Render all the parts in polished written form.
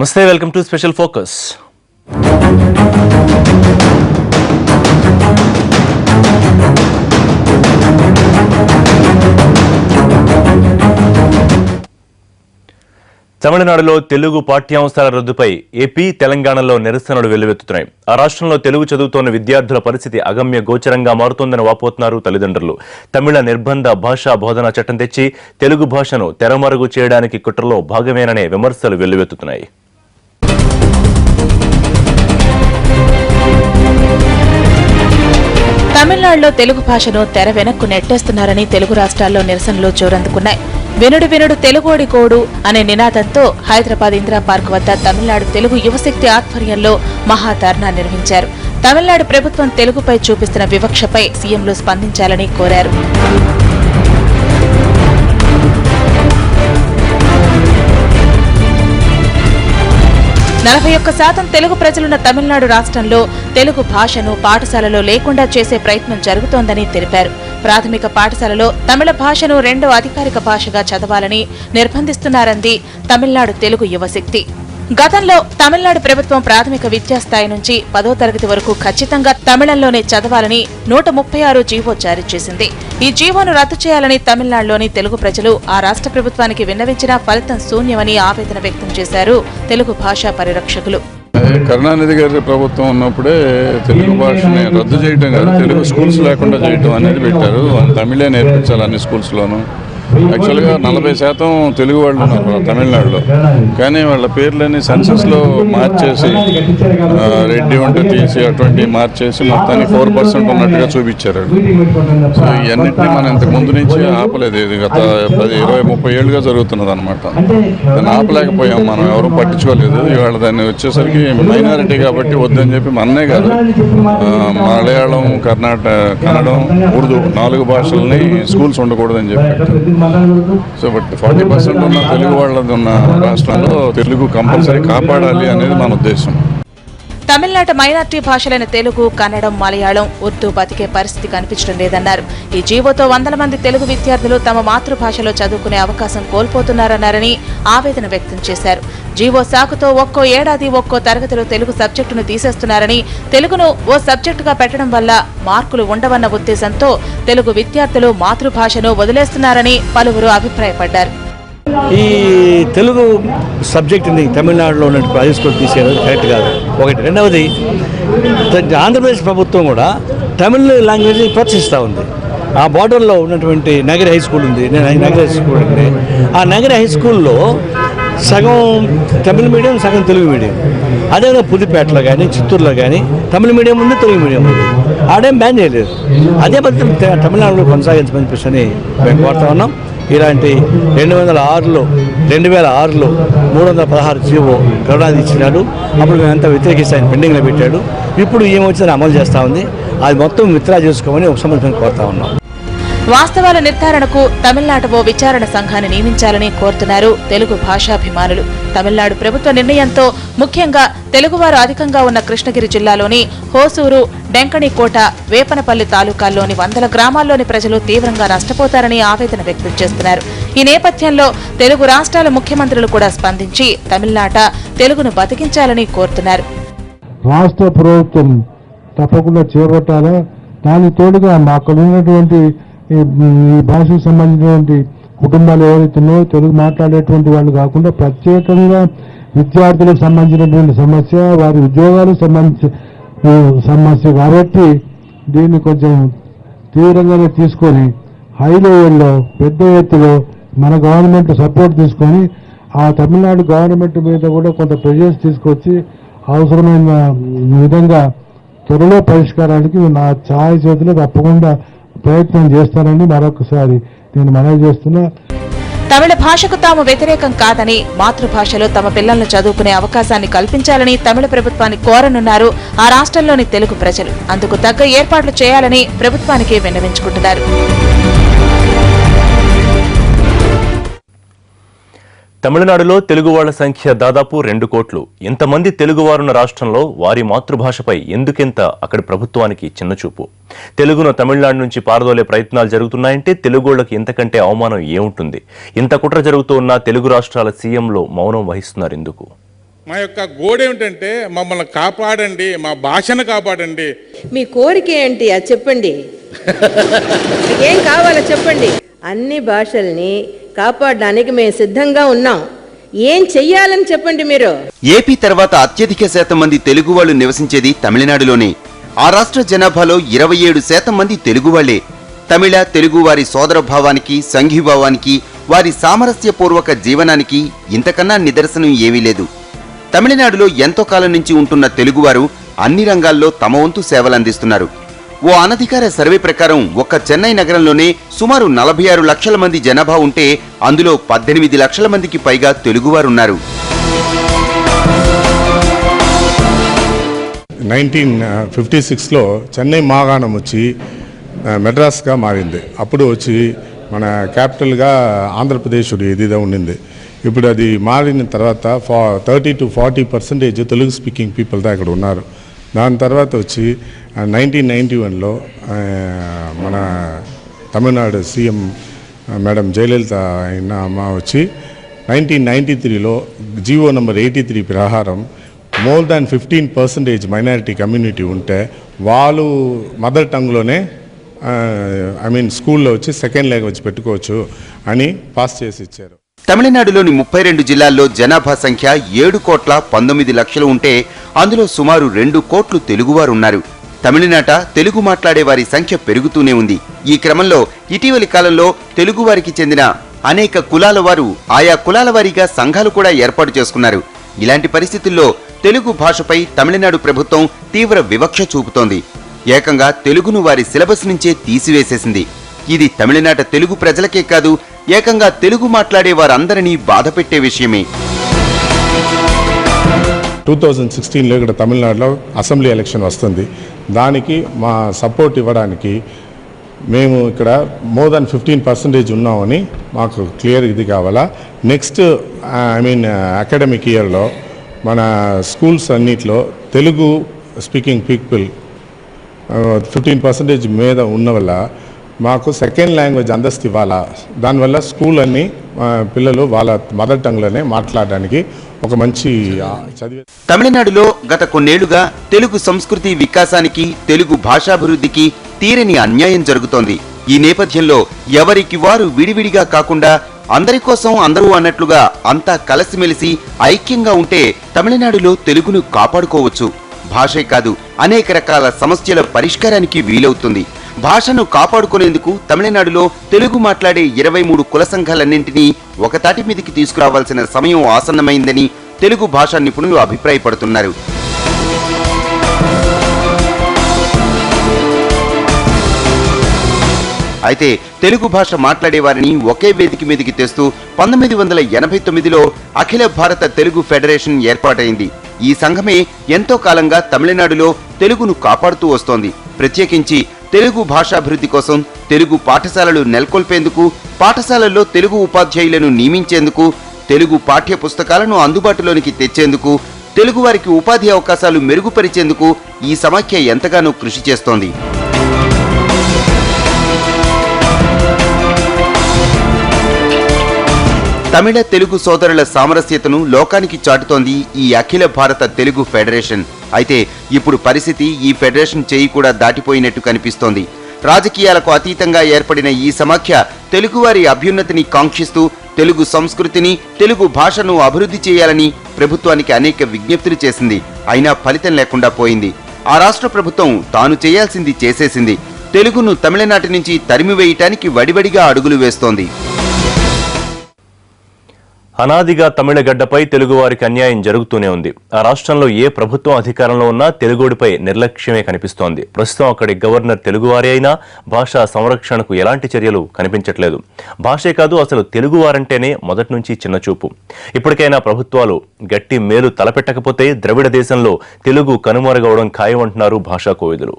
నమస్తే, welcome to special focus. తమిళనాడులో తెలుగు పాఠ్యాంశాల రద్దుపై ఏపీ, తెలంగాణలో నిరసనలు వెల్లువెత్తుతున్నాయి. ఆ రాష్ట్రంలో తెలుగు చదువుతోన్న విద్యార్థుల పరిస్థితి అగమ్య గోచరంగా మారుతోందని వాపోతున్నారు తల్లిదండ్రులు. తమిళ నిర్బంధ భాషా బోధనా చట్టం తెచ్చి తెలుగు భాషను తెరమరుగు చేయడానికి కుట్రలో భాగమేననే విమర్శలు వెల్లువెత్తుతున్నాయి. తమిళనాడులో తెలుగు భాషను తెర వెనక్కు నెట్టేస్తున్నారని తెలుగు రాష్ట్రాల్లో నిరసనలు జోరందుకున్నాయి. వినుడు వినుడు తెలుగోడి కోడు అనే నినాదంతో హైదరాబాద్ ఇందిరా పార్క్ వద్ద తమిళనాడు తెలుగు యువశక్తి ఆధ్వర్యంలో మహాధర్నా నిర్వహించారు. తమిళనాడు ప్రభుత్వం తెలుగుపై చూపిస్తున్న వివక్షపై సీఎంలు స్పందించాలని కోరారు. 41% తెలుగు ప్రజలున్న తమిళనాడు రాష్ట్రంలో తెలుగు భాషను పాఠశాలలో లేకుండా చేసే ప్రయత్నం జరుగుతోందని తెలిపారు. ప్రాథమిక పాఠశాలలో తమిళ భాషను రెండో అధికారిక భాషగా చదవాలని నిర్బంధిస్తున్నారంది తమిళనాడు తెలుగు యువశక్తి. గతంలో తమిళనాడు ప్రభుత్వం ప్రాథమిక విద్యాస్థాయి నుంచి 10వ తరగతి వరకు ఖచ్చితంగా తమిళంలోనే చదవాలని 136 జీవో జారీ చేసింది. ఈ జీవోను రద్దు చేయాలని తమిళనాడులోని తెలుగు ప్రజలు ఆ రాష్ట్ర ప్రభుత్వానికి విన్నవించినా ఫలితం శూన్యమని ఆవేదన వ్యక్తం చేశారు తెలుగు భాషా పరిరక్షకులు. కరుణానిధి గారి ప్రభుత్వం ఉన్నప్పుడే తెలుగు భాషని రద్దు చేయడం కాదు, తెలుగు స్కూల్స్ లేకుండా చేయడం అనేది పెట్టారు. తమిళే నేర్పించాలి అన్ని స్కూల్స్లోనూ. యాక్చువల్గా 40% తెలుగు వాళ్ళు ఉన్నారు తమిళనాడులో, కానీ వాళ్ళ పేర్లని సెన్సస్లో మార్చేసి రెడ్డి ఉంటే తీసి అటువంటి మార్చేసి మొత్తానికి 4% ఉన్నట్టుగా చూపించారు. సో ఇవన్నింటినీ మనం ఇంతకు ముందు నుంచి ఆపలేదు. ఇది గత 10-20-30 ఏళ్ళుగా జరుగుతున్నది అనమాట. దాన్ని ఆపలేకపోయాం, మనం ఎవరూ పట్టించుకోలేదు. ఇవాళ దాన్ని వచ్చేసరికి మైనారిటీ కాబట్టి వద్దని చెప్పి మననే కాదు, మలయాళం, కన్నడం, ఉర్దూ 4 భాషలని స్కూల్స్ ఉండకూడదని చెప్పి. సో బట్ 40% ఉన్న తెలుగు వాళ్ళది ఉన్న రాష్ట్రంలో తెలుగు కంపల్సరీ కాపాడాలి అనేది మన ఉద్దేశం. తమిళనాడు మైనార్టీ భాషలైన తెలుగు, కన్నడం, మలయాళం, ఉర్దూ బతికే పరిస్థితి కనిపించడం లేదన్నారు. ఈ జీవోతో 100 మంది తెలుగు విద్యార్థులు తమ మాతృభాషలో చదువుకునే అవకాశం కోల్పోతున్నారన్నారని ఆవేదన వ్యక్తం చేశారు. జీవో సాకుతో ఒక్కో ఏడాది ఒక్కో తరగతిలో తెలుగు సబ్జెక్టును తీసేస్తున్నారని, తెలుగును ఓ సబ్జెక్టుగా పెట్టడం వల్ల మార్కులు ఉండవన్న ఉద్దేశంతో తెలుగు విద్యార్థులు మాతృభాషను వదిలేస్తున్నారని పలువురు అభిప్రాయపడ్డారు. ఈ తెలుగు సబ్జెక్టుని తమిళనాడులో ఉన్నట్టు ప్రాజెక్ట్స్ తీసేది కరెక్ట్ కాదు. ఒకటి. రెండవది, ఆంధ్రప్రదేశ్ ప్రభుత్వం కూడా తమిళ లాంగ్వేజ్ని ప్రోత్సహిస్తూ ఉంది. ఆ బార్డర్లో ఉన్నటువంటి నగరి హై స్కూల్ ఉంది, నగరి హై స్కూల్ ఉంది. ఆ నగరి హై స్కూల్లో సగం తమిళ మీడియం, సగం తెలుగు మీడియం. అదేవిధంగా పుదుపేటలో కానీ చిత్తూరులో కానీ తమిళ మీడియం ఉంది, తెలుగు మీడియం ఉంది. ఆడేం బ్యాన్ చేయలేదు. అదే పద్ధతి తమిళనాడులో కొనసాగించమని చెప్పని మేము కోరుతా ఉన్నాం. ఇలాంటి 2006లో 316 జీవో కరుణానిధి ఇచ్చినాడు. అప్పుడు మేమంతా వ్యతిరేకిస్తాయని పెండింగ్లో పెట్టాడు. ఇప్పుడు ఏమొచ్చిందని అమలు చేస్తూ ఉంది. అది మొత్తం విత్డ్రా చేసుకోమని ఉపసంహరించమని కోరుతా ఉన్నాం. వాస్తవాల నిర్ధారణకు తమిళనాడు ఓ విచారణ సంఘాన్ని నియమించాలని కోరుతున్నారు తెలుగు భాషాభిమానులు. తమిళనాడు ప్రభుత్వ నిర్ణయంతో ముఖ్యంగా తెలుగువారు అధికంగా ఉన్న కృష్ణగిరి జిల్లాలోని హోసూరు, డెంకణికోట, వేపనపల్లి తాలూకాల్లోని 100 గ్రామాల్లోని ప్రజలు తీవ్రంగా నష్టపోతారని ఆవేదన వ్యక్తం చేస్తున్నారు. ఈ నేపథ్యంలో తెలుగు రాష్ట్రాల ముఖ్యమంత్రులు కూడా స్పందించి తమిళనాట తెలుగును బతికించాలని కోరుతున్నారు. రాష్ట్ర ప్రభుత్వం తప్పకుండా చేపట్టాలా. దానికి తోడుగా అక్కడ ఉన్నటువంటి ఈ భాషకు సంబంధించినటువంటి కుటుంబాలు ఎవరైతున్నాయో తెలుగు మాట్లాడేటువంటి వాళ్ళు కాకుండా ప్రత్యేకంగా విద్యార్థులకు సంబంధించినటువంటి సమస్య, వారి ఉద్యోగాలకు సంబంధించిన సమస్య కాబట్టి దీన్ని కొంచెం తీవ్రంగానే తీసుకొని హై లెవెల్లో పెద్ద ఎత్తులో మన గవర్నమెంట్ సపోర్ట్ తీసుకొని ఆ తమిళనాడు గవర్నమెంట్ మీద కూడా కొంత ప్రెజర్స్ తీసుకొచ్చి అవసరమైన విధంగా త్వరలో పరిష్కారానికి నా ఛాయ చేతిలో తప్పకుండా ప్రయత్నం చేస్తానని మరొకసారి నేను మనవి చేస్తున్నా. తమిళ భాషకు తాము వ్యతిరేకం కాదని, మాతృభాషలో తమ పిల్లలను చదువుకునే అవకాశాన్ని కల్పించాలని తమిళ ప్రభుత్వాన్ని కోరనున్నారు ఆ రాష్ట్రంలోని తెలుగు ప్రజలు. అందుకు తగ్గ ఏర్పాట్లు చేయాలని ప్రభుత్వానికి విన్నవించుకుంటున్నారు. తమిళనాడులో తెలుగు వాళ్ల సంఖ్య దాదాపు 2 కోట్లు. ఇంతమంది తెలుగువారున్న రాష్ట్రంలో వారి మాతృభాషపై ఎందుకెంత అక్కడి ప్రభుత్వానికి చిన్నచూపు? తెలుగును తమిళనాడు నుంచి పారదోలే ప్రయత్నాలు జరుగుతున్నాయంటే తెలుగోళ్లకు ఇంతకంటే అవమానం ఏముంటుంది? ఇంత కుట్ర జరుగుతూ ఉన్న తెలుగు రాష్ట్రాల సీఎంలు మౌనం వహిస్తున్నారు ఎందుకు? మా యొక్క గోడ ఏమిటంటే మమ్మల్ని కాపాడండి, మా భాషను కాపాడండి. మీ కోరిక ఏంటి అది చెప్పండి. ఏం కావాలో చెప్పండి. అన్ని భాషల్ని కాపాడడానికి మేము సిద్ధంగా ఉన్నాం. ఏం చెయ్యాలని చెప్పండి మీరు. ఏపీ తర్వాత అత్యధిక శాతం మంది తెలుగు వాళ్ళు నివసించేది తమిళనాడులోనే. ఆ రాష్ట్ర జనాభాలో 27% మంది తెలుగు వాళ్లే. తమిళ తెలుగు వారి సోదర భావానికి, సంఘీభావానికి, వారి సామరస్యపూర్వక జీవనానికి ఇంతకన్నా నిదర్శనం ఏమీ లేదు. తమిళనాడులో ఎంతో కాలం నుంచి ఉంటున్న తెలుగువారు అన్ని రంగాల్లో తమ వంతు సేవలందిస్తున్నారు. ఓ అనధికార సర్వే ప్రకారం ఒక్క చెన్నై నగరంలోనే సుమారు 46 లక్షల మంది జనాభా ఉంటే అందులో 18 లక్షల మందికి పైగా తెలుగువారున్నారు. 1956లో చెన్నై మాగాణం వచ్చి మెడ్రాస్గా మారింది. అప్పుడు వచ్చి మన క్యాపిటల్గా ఆంధ్రప్రదేశ్ ఇదిగా ఉండింది. ఇప్పుడు అది మారిన తర్వాత 30 to 40% తెలుగు స్పీకింగ్ పీపుల్తో అక్కడ ఉన్నారు. దాని తర్వాత వచ్చి 1991లో మన తమిళనాడు సీఎం మేడం జయలలిత అయిన అమ్మ వచ్చి 1993లో జీవో నెంబర్ 83 ప్రకారం మోర్ దాన్ 15% మైనారిటీ కమ్యూనిటీ ఉంటే వాళ్ళు మదర్ టంగ్లోనే స్కూల్లో వచ్చి సెకండ్ లాంగ్వేజ్ పెట్టుకోవచ్చు అని పాస్ చేసి ఇచ్చారు. తమిళనాడులోని 32 జిల్లాల్లో జనాభా సంఖ్య 7,19,00,000 ఉంటే అందులో సుమారు 2 కోట్లు తెలుగువారున్నారు. తమిళనాట తెలుగు మాట్లాడే వారి సంఖ్య పెరుగుతూనే ఉంది. ఈ క్రమంలో ఇటీవలి కాలంలో తెలుగువారికి చెందిన అనేక కులాల వారు ఆయా కులాల వారీగా సంఘాలు కూడా ఏర్పాటు చేసుకున్నారు. ఇలాంటి పరిస్థితుల్లో తెలుగు భాషపై తమిళనాడు ప్రభుత్వం తీవ్ర వివక్ష చూపుతోంది. ఏకంగా తెలుగును వారి సిలబస్ నుంచే తీసివేసేసింది. ఇది తమిళనాట తెలుగు ప్రజలకే కాదు, ఏకంగా తెలుగు మాట్లాడే వారందరినీ బాధపెట్టే విషయమే. 2016లో ఇక్కడ తమిళనాడులో అసెంబ్లీ ఎలక్షన్ వస్తుంది. దానికి మా సపోర్ట్ ఇవ్వడానికి మేము ఇక్కడ మోర్ దాన్ 15% ఉన్నామని మాకు క్లియర్ ఇది కావాలా. నెక్స్ట్ అకాడమిక్ ఇయర్లో మన స్కూల్స్ అన్నిట్లో తెలుగు స్పీకింగ్ పీపుల్ 15% మీద ఉన్న వల్ల మాకు సెకండ్ లాంగ్వేజ్ అంతస్తు ఇవ్వాలా. దానివల్ల స్కూల్ అన్ని పిల్లలు వాళ్ళ మదర్ టంగ్లోనే మాట్లాడడానికి ఒక మంచి చదివే. తమిళనాడులో గత కొన్నేళ్లుగా తెలుగు సంస్కృతి వికాసానికి, తెలుగు భాషాభివృద్ధికి తీరని అన్యాయం జరుగుతోంది. ఈ నేపథ్యంలో ఎవరికి వారు విడివిడిగా కాకుండా అందరి కోసం అందరూ అన్నట్లుగా అంతా కలిసిమెలిసి ఐక్యంగా ఉంటే తమిళనాడులో తెలుగును కాపాడుకోవచ్చు. భాషే కాదు, అనేక రకాల సమస్యల పరిష్కారానికి వీలవుతుంది. భాషను కాపాడుకునేందుకు తమిళనాడులో తెలుగు మాట్లాడే 23 కుల సంఘాలన్నింటినీ ఒకతాటి మీదకి తీసుకురావాల్సిన సమయం ఆసన్నమైందని తెలుగు భాషా నిపుణులు అభిప్రాయపడుతున్నారు. అయితే తెలుగు భాష మాట్లాడే వారిని ఒకే వేదిక మీదకి తెస్తూ 1989లో అఖిల భారత తెలుగు ఫెడరేషన్ ఏర్పాటైంది. ఈ సంఘమే ఎంతో కాలంగా తమిళనాడులో తెలుగును కాపాడుతూ వస్తోంది. ప్రత్యేకించి తెలుగు భాషాభివృద్ధి కోసం తెలుగు పాఠశాలలు నెలకొల్పేందుకు, పాఠశాలల్లో తెలుగు ఉపాధ్యాయులను నియమించేందుకు, తెలుగు పాఠ్య పుస్తకాలను అందుబాటులోనికి తెచ్చేందుకు, తెలుగు వారికి ఉపాధి అవకాశాలు మెరుగుపరిచేందుకు ఈ సమాఖ్య ఎంతగానో కృషి చేస్తోంది. తమిళ తెలుగు సోదరుల సామరస్యతను లోకానికి చాటుతోంది ఈ అఖిల భారత తెలుగు ఫెడరేషన్. అయితే ఇప్పుడు పరిస్థితి ఈ ఫెడరేషన్ చేయి కూడా దాటిపోయినట్టు కనిపిస్తోంది. రాజకీయాలకు అతీతంగా ఏర్పడిన ఈ సమాఖ్య తెలుగువారి అభ్యున్నతిని కాంక్షిస్తూ తెలుగు సంస్కృతిని, తెలుగు భాషను అభివృద్ధి చేయాలని ప్రభుత్వానికి అనేక విజ్ఞప్తులు చేసింది. అయినా ఫలితం లేకుండా పోయింది. ఆ రాష్ట్ర ప్రభుత్వం తాను చేయాల్సింది చేసేసింది. తెలుగును తమిళనాటి నుంచి తరిమివేయటానికి వడివడిగా అడుగులు వేస్తోంది. అనాదిగా తమిళ గడ్డపై తెలుగువారికి అన్యాయం జరుగుతూనే ఉంది. ఆ రాష్ట్రంలో ఏ ప్రభుత్వం అధికారంలో ఉన్నా తెలుగుడిపై నిర్లక్ష్యమే కనిపిస్తోంది. ప్రస్తుతం అక్కడి గవర్నర్ తెలుగువారి అయినా భాషా సంరక్షణకు ఎలాంటి చర్యలు కనిపించట్లేదు. భాషే కాదు, అసలు తెలుగువారంటేనే మొదటి నుంచి చిన్నచూపు. ఇప్పటికైనా ప్రభుత్వాలు గట్టి మేలు తలపెట్టకపోతే ద్రవిడ దేశంలో తెలుగు కనుమరుగవడం ఖాయమంటున్నారు భాషా కోవిదులు.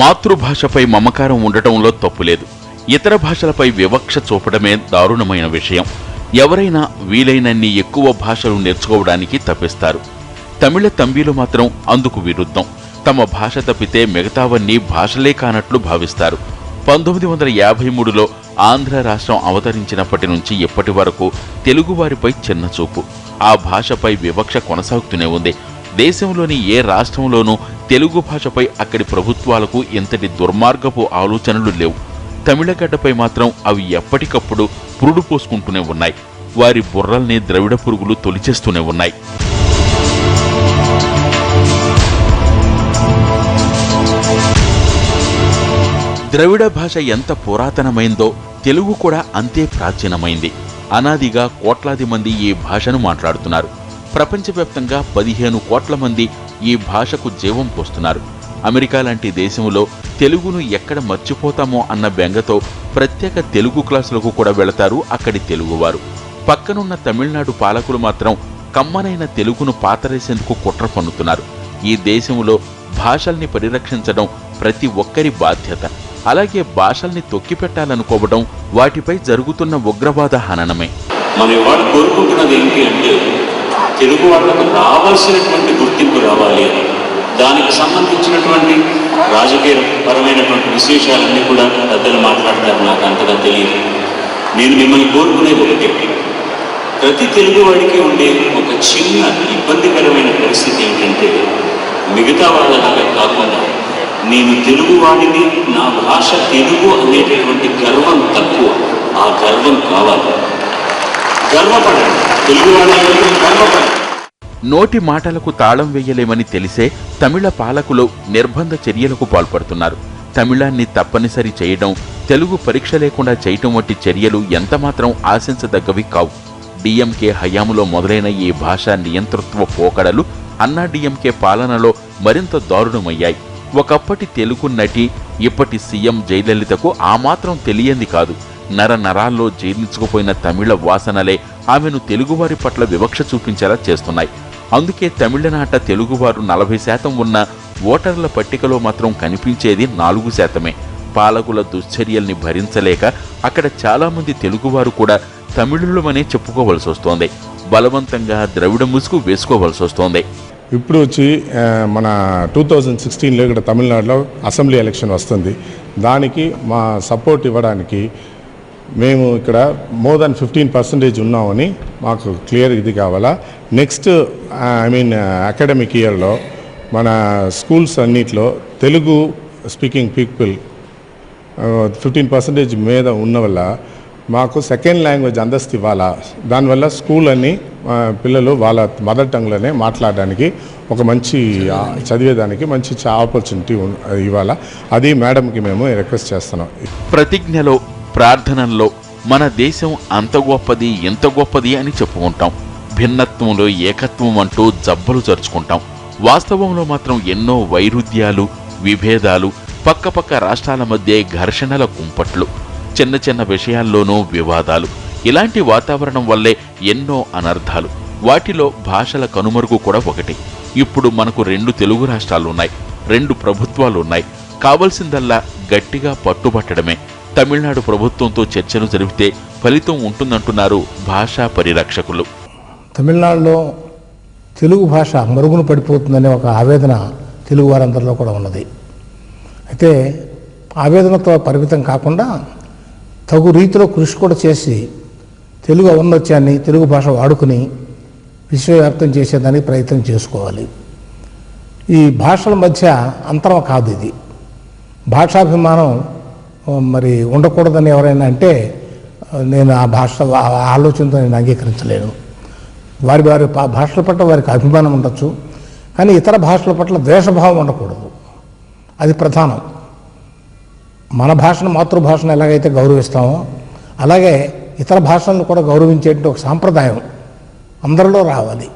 మాతృభాషపై మమకారం ఉండటంలో తప్పులేదు. ఇతర భాషలపై వివక్ష చూపడమే దారుణమైన విషయం. ఎవరైనా వీలైనన్ని ఎక్కువ భాషలు నేర్చుకోవడానికి తప్పిస్తారు. తమిళ తంబీలు మాత్రం అందుకు విరుద్ధం. తమ భాష తప్పితే మిగతావన్నీ భాషలే కానట్లు భావిస్తారు. 1953లో ఆంధ్ర రాష్ట్రం అవతరించినప్పటి నుంచి ఇప్పటి వరకు తెలుగువారిపై చిన్నచూపు, ఆ భాషపై వివక్ష కొనసాగుతూనే ఉంది. దేశంలోని ఏ రాష్ట్రంలోనూ తెలుగు భాషపై అక్కడి ప్రభుత్వాలకు ఇంతటి దుర్మార్గపు ఆలోచనలు లేవు. తమిళగడ్డపై మాత్రం అవి ఎప్పటికప్పుడు పురుడు పోసుకుంటూనే ఉన్నాయి. వారి బుర్రల్ని ద్రవిడ పురుగులు తొలిచేస్తూనే ఉన్నాయి. ద్రవిడ భాష ఎంత పురాతనమైందో తెలుగు కూడా అంతే ప్రాచీనమైంది. అనాదిగా కోట్లాది మంది ఈ భాషను మాట్లాడుతున్నారు. ప్రపంచవ్యాప్తంగా 15 కోట్ల మంది ఈ భాషకు జీవం పోస్తున్నారు. అమెరికా లాంటి దేశంలో తెలుగును ఎక్కడ మర్చిపోతామో అన్న బెంగతో ప్రత్యేక తెలుగు క్లాసులకు కూడా వెళతారు అక్కడి తెలుగువారు. పక్కనున్న తమిళనాడు పాలకులు మాత్రం కమ్మనైన తెలుగును పాతరేసేందుకు కుట్ర పన్నుతున్నారు. ఈ దేశంలో భాషల్ని పరిరక్షించడం ప్రతి ఒక్కరి బాధ్యత. అలాగే భాషల్ని తొక్కిపెట్టాలనుకోవడం వాటిపై జరుగుతున్న ఉగ్రవాద హననమే. మన వాడు కోరుకుంటున్నది ఏంటి అంటే తెలుగు వాళ్ళకు రావాల్సినటువంటి గుర్తింపు రావాలి అని, దానికి సంబంధించినటువంటి రాజకీయ పరమైనటువంటి విశేషాలన్నీ కూడా పెద్దలు మాట్లాడతారు. నాకు అంతగా తెలియదు. నేను మిమ్మల్ని కోరుకునేది ఒకటి, ప్రతి తెలుగువాడికి ఉండే ఒక చిన్న ఇబ్బందికరమైన పరిస్థితి ఏంటంటే మిగతా వాళ్ళలాగా కాకుండా నేను తెలుగువాడిని, నా భాష తెలుగు అనేటటువంటి గర్వం తక్కువ. ఆ గర్వం కావాలి. గర్వపడండి, తెలుగువాడి గర్వపడండి. నోటి మాటలకు తాళం వేయలేమని తెలిసే తమిళ పాలకులు నిర్బంధ చర్యలకు పాల్పడుతున్నారు. తమిళాన్ని తప్పనిసరి చేయడం, తెలుగు పరీక్ష లేకుండా చేయటం వంటి చర్యలు ఎంతమాత్రం ఆశించదగ్గవి కావు. డిఎంకే హయాంలో మొదలైన ఈ భాషా నియంతృత్వ పోకడలు అన్నా డిఎంకే పాలనలో మరింత దారుణమయ్యాయి. ఒకప్పటి తెలుగు నటి ఇప్పటి సీఎం జయలలితకు ఆ మాత్రం తెలియంది కాదు. నరాల్లో జీర్ణించుకుపోయిన తమిళ వాసనలే ఆమెను తెలుగువారి పట్ల వివక్ష చూపించేలా చేస్తున్నాయి. అందుకే తమిళనాట తెలుగువారు 40% ఉన్న ఓటర్ల పట్టికలో మాత్రం కనిపించేది 4%. పాలకుల దుశ్చర్యల్ని భరించలేక అక్కడ చాలామంది తెలుగువారు కూడా తమిళులమనే చెప్పుకోవలసి వస్తోంది. బలవంతంగా ద్రవిడ ముసుగు వేసుకోవలసి వస్తోంది. ఇప్పుడు వచ్చి మన 2016లో ఇక్కడ తమిళనాడులో అసెంబ్లీ ఎలక్షన్ వస్తుంది. దానికి మా సపోర్ట్ ఇవ్వడానికి మేము ఇక్కడ మోర్ దాన్ 15% ఉన్నామని మాకు క్లియర్ ఇది కావాలా. నెక్స్ట్ అకాడమిక్ ఇయర్లో మన స్కూల్స్ అన్నిట్లో తెలుగు స్పీకింగ్ పీపుల్ 15% మీద ఉన్న వల్ల మాకు సెకండ్ లాంగ్వేజ్ అంతస్తు ఇవ్వాలా. దానివల్ల స్కూల్ అన్ని పిల్లలు వాళ్ళ మదర్ టంగ్లోనే మాట్లాడడానికి ఒక మంచి చదివేదానికి మంచి ఆపర్చునిటీ ఇవ్వాలా. అది మేడంకి మేము రిక్వెస్ట్ చేస్తున్నాం. ప్రతిజ్ఞలో, ప్రార్థనల్లో మన దేశం అంత గొప్పది, ఎంత గొప్పది అని చెప్పుకుంటాం. భిన్నత్వంలో ఏకత్వం అంటూ జబ్బలు జరుచుకుంటాం. వాస్తవంలో మాత్రం ఎన్నో వైరుధ్యాలు, విభేదాలు, పక్కపక్క రాష్ట్రాల మధ్య ఘర్షణల కుంపట్లు, చిన్న చిన్న విషయాల్లోనూ వివాదాలు. ఇలాంటి వాతావరణం వల్లే ఎన్నో అనర్థాలు. వాటిలో భాషల కనుమరుగు కూడా ఒకటి. ఇప్పుడు మనకు 2 తెలుగు రాష్ట్రాలున్నాయి, 2 ప్రభుత్వాలున్నాయి. కావలసిందల్లా గట్టిగా పట్టుబట్టడమే. తమిళనాడు ప్రభుత్వంతో చర్చలు జరిపితే ఫలితం ఉంటుందంటున్నారు భాషా పరిరక్షకులు. తమిళనాడులో తెలుగు భాష మరుగున పడిపోతుందనే ఒక ఆవేదన తెలుగు వారందరిలో కూడా ఉన్నది. అయితే ఆవేదనతో పరిమితం కాకుండా తగు రీతిలో కృషి కూడా చేసి తెలుగు ఔన్నత్యాన్ని, తెలుగు భాష వాడుకుని విశ్వవ్యాప్తం చేసేదానికి ప్రయత్నం చేసుకోవాలి. ఈ భాషల మధ్య అంతరం కాదు ఇది. భాషాభిమానం మరి ఉండకూడదని ఎవరైనా అంటే నేను ఆ భాష ఆలోచనతో నేను అంగీకరించలేను. వారి భాషల పట్ల వారికి అభిమానం ఉండొచ్చు, కానీ ఇతర భాషల పట్ల ద్వేషభావం ఉండకూడదు. అది ప్రధానం. మన భాషను, మాతృభాషను ఎలాగైతే గౌరవిస్తామో అలాగే ఇతర భాషలను కూడా గౌరవించేటువంటి ఒక సాంప్రదాయం అందరిలో రావాలి.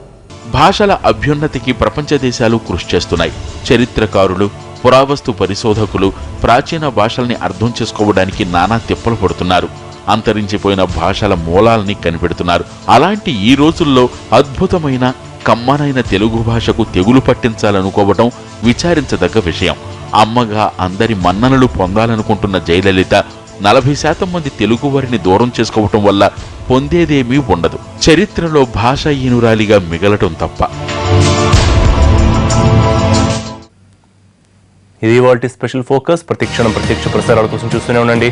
భాషల అభ్యున్నతికి ప్రపంచ దేశాలు కృషి చేస్తున్నాయి. చరిత్రకారులు, పురావస్తు పరిశోధకులు ప్రాచీన భాషల్ని అర్థం చేసుకోవడానికి నానా తిప్పలు పడుతున్నారు. అంతరించిపోయిన భాషల మూలాల్ని కనిపెడుతున్నారు. అలాంటి ఈ రోజుల్లో అద్భుతమైన, కమ్మనైన తెలుగు భాషకు తెగులు పట్టించాలనుకోవటం విచారించదగ్గ విషయం. అమ్మగా అందరి మన్ననలు పొందాలనుకుంటున్న జయలలిత 40% మంది తెలుగువారిని దూరం చేసుకోవటం వల్ల పొందేదేమీ ఉండదు. చరిత్రలో భాషాహీనురాలిగా మిగలటం తప్ప. ఇది ఇవాల్టి స్పెషల్ ఫోకస్. ప్రతిక్షణం ప్రత్యక్ష ప్రసారాల కోసం చూస్తూనే ఉండండి.